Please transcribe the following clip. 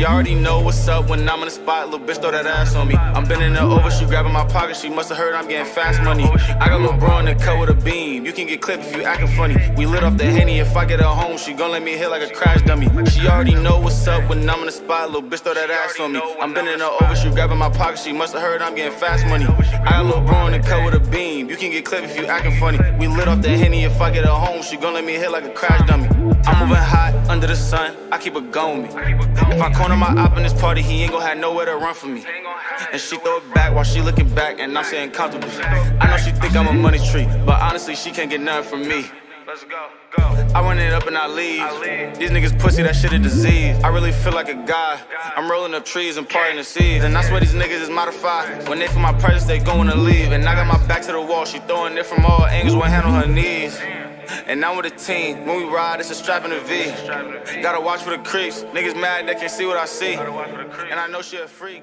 She already know what's up when I'm in the spot. Little bitch throw that ass on me. I'm bending her over, she grabbing my pocket. She must've heard I'm getting fast money. I got Lil' bro in the cut with a beam. You can get clipped if you acting funny. We lit off the Henny. If I get her home, she gon' let me hit like a crash dummy. She already know what's up when I'm in the spot. Little bitch throw that ass on me. I'm bending her over, she grabbing my pocket. She must've heard I'm getting fast money. I got Lil' bro in the cut with a beam. You can get clipped if you acting funny. We lit off the Henny. If I get her home, she gon' let me hit like a crash dummy. I'm moving hot under the sun. I keep it going with me. If I corner my op in this party, he ain't gon' have nowhere to run from me. And she throw it back while she looking back, and I'm saying comfortable. I know she think I'm a money tree, but honestly, she can't get nothing from me. Let's go. I run it up and I leave. These niggas pussy, that shit a disease. I really feel like a god. I'm rolling up trees and parting the seeds. And I swear these niggas is modified. When they feel my presence, they going to leave. And I got my back to the wall. She throwing it from all angles, one hand on her knees. And I'm with a team. When we ride, it's a strap and a V. Gotta watch for the creeps. Niggas mad, they can't see what I see. And I know she a freak.